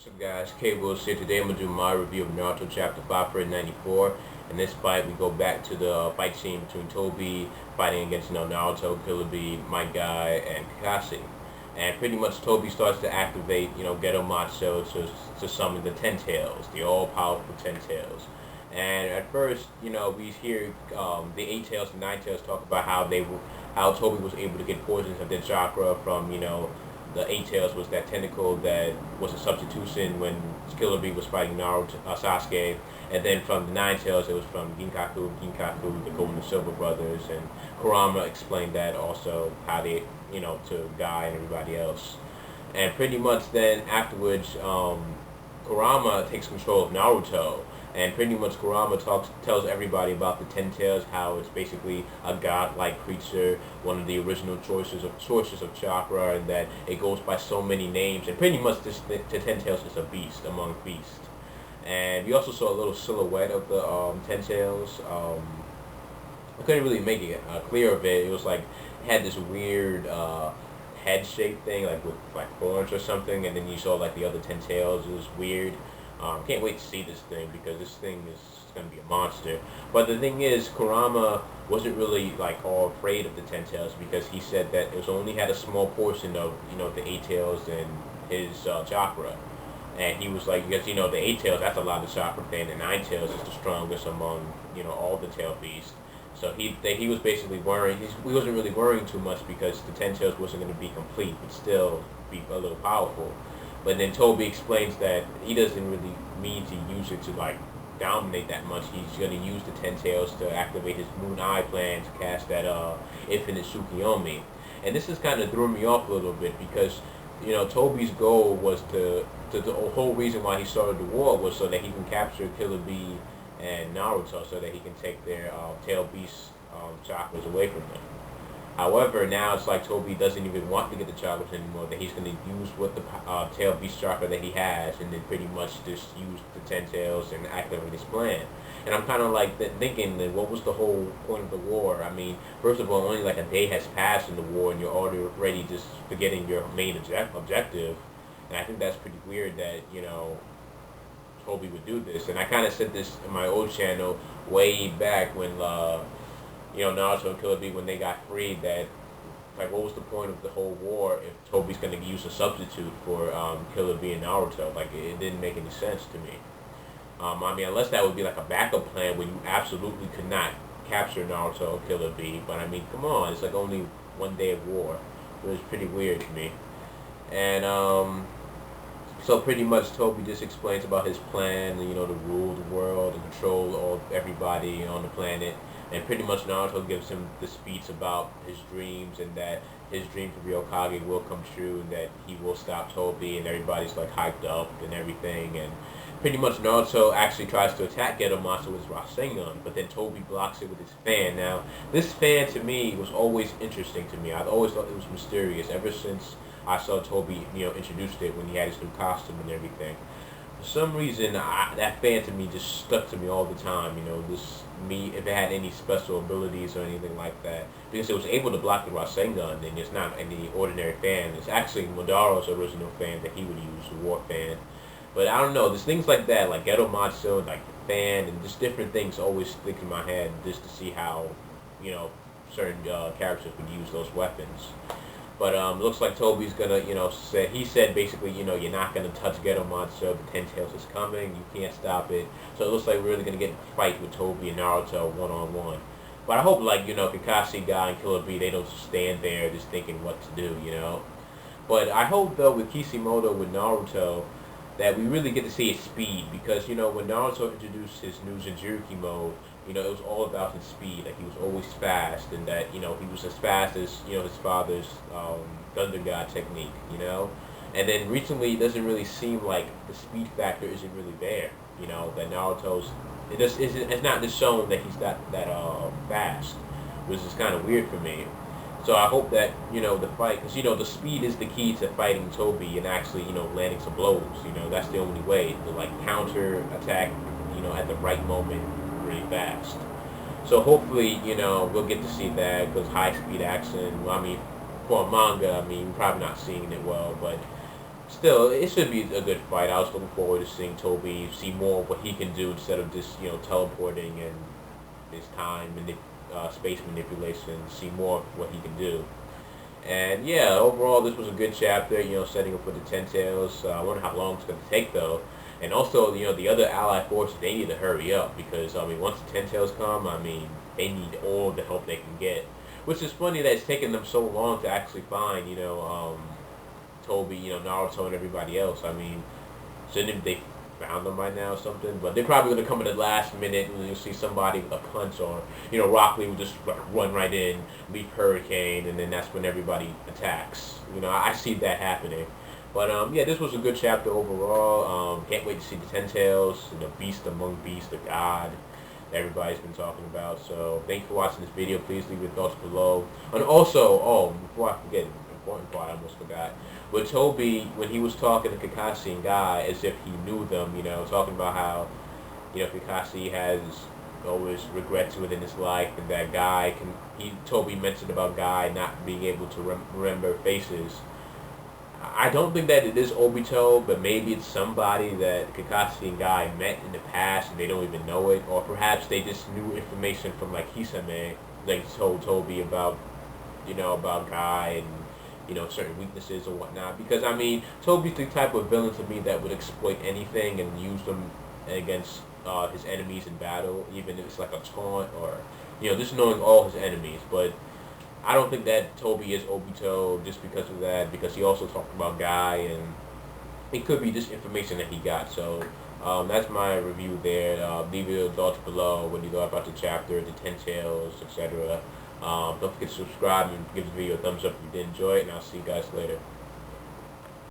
What's up guys, K Wills here. Today I'm going to do my review of Naruto Chapter 594. In this fight, we go back to the fight scene between Toby fighting against Naruto, Killer Bee, My Guy, and Kakashi. And pretty much Toby starts to activate, Geto Matsu to summon the Ten Tails, the all-powerful Ten Tails. And at first, we hear the Eight Tails and Nine Tails talk about how Toby was able to get portions of their chakra from, the Eight Tails was that tentacle that was a substitution when Killer Bee was fighting Naruto, Sasuke, and then from the Nine Tails it was from Ginkaku, the Gold and Silver brothers, and Kurama explained that also how they, to Guy and everybody else, and pretty much then afterwards, Kurama takes control of Naruto. And pretty much Kurama tells everybody about the Ten Tails, how it's basically a godlike creature, one of the original sources of chakra, and that it goes by so many names. And pretty much the Ten Tails is a beast among beasts. And we also saw a little silhouette of the Ten Tails. I couldn't really make it clear of it. It was like it had this weird head shaped thing, like with like horns or something. And then you saw like the other Ten Tails. It was weird. Can't wait to see this thing because this thing is going to be a monster. But the thing is, Kurama wasn't really like all afraid of the Ten Tails because he said that it only had a small portion of the Eight Tails and his chakra. And he was like, because the Eight Tails, that's a lot of chakra, and the Nine Tails is the strongest among all the tail beasts. So he was basically worrying. He wasn't really worrying too much because the Ten Tails wasn't going to be complete, but still be a little powerful. But then Toby explains that he doesn't really mean to use it to like dominate that much. He's going to use the Ten Tails to activate his Moon Eye plan to cast that Infinite Tsukiyomi. And this has kind of threw me off a little bit because Toby's goal was the whole reason why he started the war was so that he can capture Killer Bee and Naruto, so that he can take their tail beast chakras away from them. However, now it's like Toby doesn't even want to get the chakras anymore, that he's going to use what the tail beast chakra that he has, and then pretty much just use the Ten Tails and activate his plan. And I'm kind of like thinking, that what was the whole point of the war? I mean, first of all, only like a day has passed in the war, and you're already just forgetting your main objective. And I think that's pretty weird that, Toby would do this. And I kind of said this in my old channel way back when, Naruto and Killer Bee, when they got freed, that like what was the point of the whole war if Toby's going to use a substitute for Killer Bee and Naruto? Like it didn't make any sense to me. I mean, unless that would be like a backup plan where you absolutely could not capture Naruto or Killer Bee. But I mean, come on, it's like only one day of war. It was pretty weird to me. And so pretty much Toby just explains about his plan, to rule the world and control everybody on the planet. And pretty much Naruto gives him the speech about his dreams and that his dream to be Hokage will come true and that he will stop Toby, and everybody's like hyped up and everything. And pretty much Naruto actually tries to attack Geto with his Rasengan, but then Toby blocks it with his fan. Now, this fan to me was always interesting to me. I've always thought it was mysterious ever since I saw Toby, introduced it when he had his new costume and everything. For some reason, that fan to me just stuck to me all the time. If it had any special abilities or anything like that, because it was able to block the Rasengan, and it's not any ordinary fan. It's actually Madaro's original fan that he would use, the war fan. But I don't know, there's things like that, like Geto Matsu, like the fan, and just different things always stick in my head just to see how, certain characters would use those weapons. But looks like Toby's gonna, he said basically, you're not gonna touch Geto Matsu. The Ten Tails is coming. You can't stop it. So it looks like we're really gonna get a fight with Toby and Naruto one-on-one. But I hope, like, Kakashi, Guy, and Killer Bee, they don't just stand there just thinking what to do, But I hope though with Kishimoto with Naruto that we really get to see his speed, because when Naruto introduced his new Jinchuriki mode, it was all about his speed. Like he was always fast, and that he was as fast as his father's Thunder God technique. And then recently, it doesn't really seem like the speed factor isn't really there. That Naruto's it's not just shown that he's that fast, which is kind of weird for me. So I hope that the fight, because the speed is the key to fighting Toby and actually landing some blows. That's the only way to like counter attack at the right moment really fast. So hopefully, we'll get to see that, because high speed action, I mean, for a manga, I mean, probably not seeing it well, but still, it should be a good fight. I was looking forward to seeing Toby see more of what he can do instead of just teleporting and his space manipulation. See more of what he can do. And yeah, overall, this was a good chapter. Setting up for the Ten Tails. I wonder how long it's going to take though. And also, the other allied forces, they need to hurry up because I mean, once the Ten Tails come, I mean, they need all the help they can get. Which is funny that it's taken them so long to actually find, Toby, Naruto and everybody else. I mean, shouldn't they found them by now or something? But they're probably gonna come at the last minute and you'll see somebody with a punch or Rock Lee will just run right in, leap Hurricane, and then that's when everybody attacks. I see that happening. But yeah, this was a good chapter overall. Can't wait to see the Ten Tails, Beast among Beasts, the God that everybody's been talking about. So thank you for watching this video. Please leave your thoughts below. And also, before I forget, important part I almost forgot. With Toby, when he was talking to Kakashi and Guy as if he knew them, talking about how, Kakashi has always regrets within his life, and that Toby mentioned about Guy not being able to remember faces. I don't think that it is Obito, but maybe it's somebody that Kakashi and Guy met in the past and they don't even know it, or perhaps they just knew information from like Kisame, like told Toby about, about Guy and certain weaknesses or whatnot. Because I mean, Toby's the type of villain to me that would exploit anything and use them against his enemies in battle, even if it's like a taunt or just knowing all his enemies. But I don't think that Toby is Obito just because of that, because he also talked about Guy, and it could be just information that he got. So that's my review there. Leave your thoughts below. What do you thought about the chapter, the Ten Tails, etc. Don't forget to subscribe and give the video a thumbs up if you did enjoy it, and I'll see you guys later.